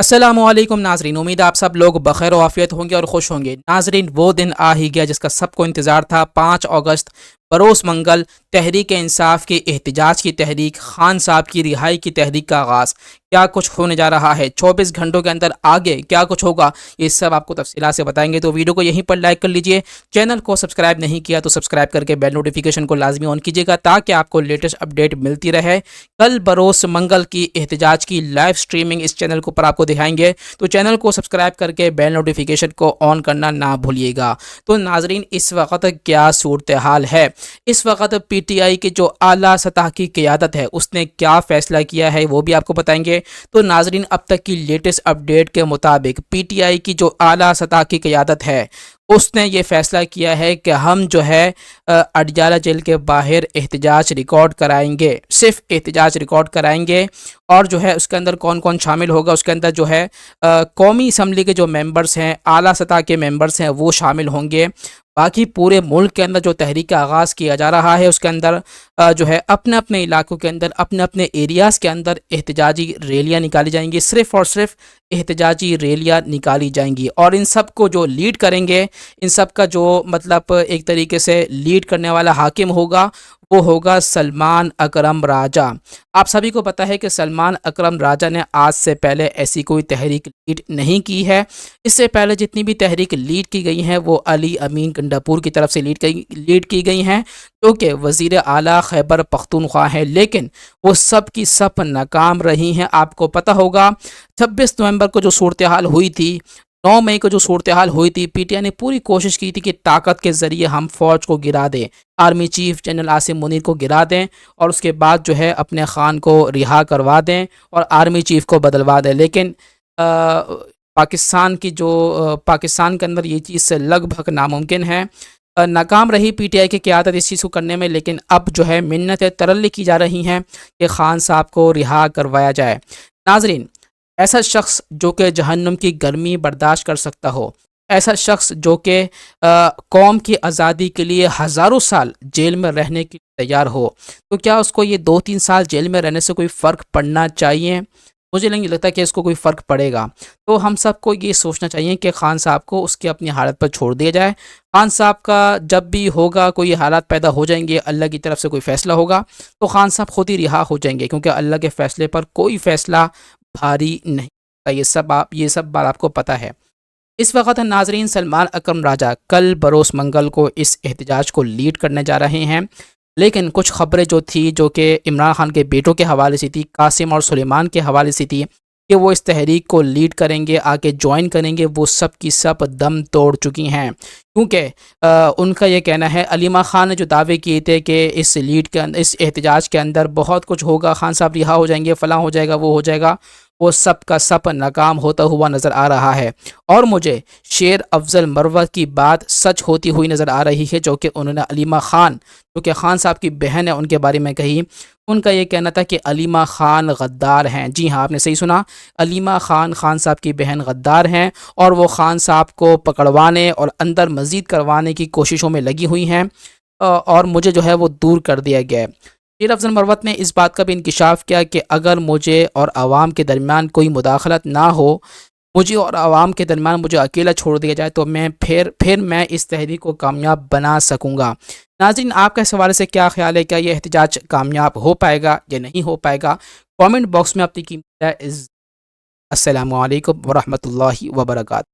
السلام علیکم ناظرین، امید ہے آپ سب لوگ بخیر و عافیت ہوں گے اور خوش ہوں گے۔ ناظرین، وہ دن آ ہی گیا جس کا سب کو انتظار تھا۔ 5 اگست بروز منگل تحریک انصاف کے احتجاج کی تحریک، خان صاحب کی رہائی کی تحریک کا آغاز۔ کیا کچھ ہونے جا رہا ہے 24 گھنٹوں کے اندر، آگے کیا کچھ ہوگا، یہ سب آپ کو تفصیلات سے بتائیں گے۔ تو ویڈیو کو یہیں پر لائک کر لیجئے، چینل کو سبسکرائب نہیں کیا تو سبسکرائب کر کے بیل نوٹیفیکیشن کو لازمی آن کیجیے گا تاکہ آپ کو لیٹسٹ اپڈیٹ ملتی رہے۔ کل بروز منگل کی احتجاج کی لائیو سٹریمنگ اس چینل کو پر آپ کو دکھائیں گے، تو چینل کو سبسکرائب کر کے بیل نوٹیفیکیشن کو آن کرنا نہ بھولیے گا۔ تو ناظرین، اس وقت کیا صورتحال ہے؟ اس وقت پی ٹی آئی کی جو اعلیٰ سطح کی قیادت ہے اس نے کیا فیصلہ کیا ہے وہ بھی آپ کو بتائیں گے۔ تو ناظرین، اب تک کی لیٹسٹ اپڈیٹ کے مطابق پی ٹی آئی کی جو اعلیٰ سطح کی قیادت ہے اس نے یہ فیصلہ کیا ہے کہ ہم جو ہے اڈیالہ جیل کے باہر احتجاج ریکارڈ کرائیں گے، صرف احتجاج ریکارڈ کرائیں گے۔ اور جو ہے اس کے اندر کون کون شامل ہوگا، اس کے اندر جو ہے قومی اسمبلی کے جو ممبرز ہیں، اعلیٰ سطح کے ممبرز ہیں، وہ شامل ہوں گے۔ باقی پورے ملک کے اندر جو تحریک کا آغاز کیا جا رہا ہے اس کے اندر جو ہے اپنے اپنے علاقوں کے اندر، اپنے اپنے ایریاز کے اندر احتجاجی ریلیاں نکالی جائیں گی، صرف اور صرف احتجاجی ریلیاں نکالی جائیں گی۔ اور ان سب کو جو لیڈ کریں گے، ان سب کا جو مطلب ایک طریقے سے لیڈ کرنے والا حاکم ہوگا وہ ہوگا سلمان اکرم راجہ۔ آپ سبھی کو پتہ ہے کہ سلمان اکرم راجہ نے آج سے پہلے ایسی کوئی تحریک لیڈ نہیں کی ہے۔ اس سے پہلے جتنی بھی تحریک لیڈ کی گئی ہیں وہ علی امین گنڈاپور کی طرف سے لیڈ کی گئی ہیں، جو کہ وزیر اعلیٰ خیبر پختونخوا ہیں، لیکن وہ سب کی سب ناکام رہی ہیں۔ آپ کو پتہ ہوگا 26 نومبر کو جو صورتحال ہوئی تھی، 9 مئی کو جو صورتحال ہوئی تھی، پی ٹی آئی نے پوری کوشش کی تھی کہ طاقت کے ذریعے ہم فوج کو گرا دیں، army chief general Asim Munir کو گرا دیں اور اس کے بعد جو ہے اپنے خان کو رہا کروا دیں اور آرمی چیف کو بدلوا دیں۔ لیکن پاکستان کے اندر یہ چیز سے لگ بھگ ناممکن ہے۔ ناکام رہی پی ٹی آئی کی قیادت اس چیز کو کرنے میں، لیکن اب جو ہے منتیں ترلی کی جا رہی ہیں کہ خان صاحب کو رہا کروایا جائے۔ ناظرین، ایسا شخص جو کہ جہنم کی گرمی برداشت کر سکتا ہو، ایسا شخص جو کہ قوم کی آزادی کے لیے ہزاروں سال جیل میں رہنے کے لیے تیار ہو، تو کیا اس کو یہ 2-3 سال جیل میں رہنے سے کوئی فرق پڑنا چاہیے؟ مجھے نہیں لگتا کہ اس کو کوئی فرق پڑے گا۔ تو ہم سب کو یہ سوچنا چاہیے کہ خان صاحب کو اس کی اپنی حالت پر چھوڑ دیا جائے۔ خان صاحب کا جب بھی ہوگا کوئی حالات پیدا ہو جائیں گے، اللہ کی طرف سے کوئی فیصلہ ہوگا تو خان صاحب خود ہی رہا ہو جائیں گے، کیونکہ اللہ کے فیصلے پر کوئی فیصلہ بھاری نہیں ہوتا۔ یہ سب بات آپ کو پتہ ہے۔ اس وقت ناظرین، سلمان اکرم راجہ کل بروز منگل کو اس احتجاج کو لیڈ کرنے جا رہے ہیں، لیکن کچھ خبریں جو تھی جو کہ عمران خان کے بیٹوں کے حوالے سے تھی، قاسم اور سلیمان کے حوالے سے تھی کہ وہ اس تحریک کو لیڈ کریں گے، آگے جوائن کریں گے، وہ سب کی سب دم توڑ چکی ہیں، کیونکہ ان کا یہ کہنا ہے، علیمہ خان نے جو دعوے کیے تھے کہ اس احتجاج کے اندر بہت کچھ ہوگا، خان صاحب رہا ہو جائیں گے، فلاں ہو جائے گا، وہ ہو جائے گا، وہ سب کا سب ناکام ہوتا ہوا نظر آ رہا ہے۔ اور مجھے شیر افضل مروت کی بات سچ ہوتی ہوئی نظر آ رہی ہے، جو کہ انہوں نے علیمہ خان، جو کہ خان صاحب کی بہن ہے، ان کے بارے میں کہی۔ ان کا یہ کہنا تھا کہ علیمہ خان غدار ہیں۔ جی ہاں، آپ نے صحیح سنا، علیمہ خان خان صاحب کی بہن غدار ہیں اور وہ خان صاحب کو پکڑوانے اور اندر مزید کروانے کی کوششوں میں لگی ہوئی ہیں، اور مجھے جو ہے وہ دور کر دیا گیا ہے۔ شیر افضل مروت نے اس بات کا بھی انکشاف کیا کہ اگر مجھے اور عوام کے درمیان کوئی مداخلت نہ ہو، مجھے اور عوام کے درمیان مجھے اکیلا چھوڑ دیا جائے، تو میں پھر میں اس تحریک کو کامیاب بنا سکوں گا۔ ناظرین، آپ کا اس حوالے سے کیا خیال ہے؟ کیا یہ احتجاج کامیاب ہو پائے گا یا نہیں ہو پائے گا؟ کامنٹ باکس میں اپنی قیمتی رائے۔ السلام علیکم ورحمۃ اللہ وبرکاتہ۔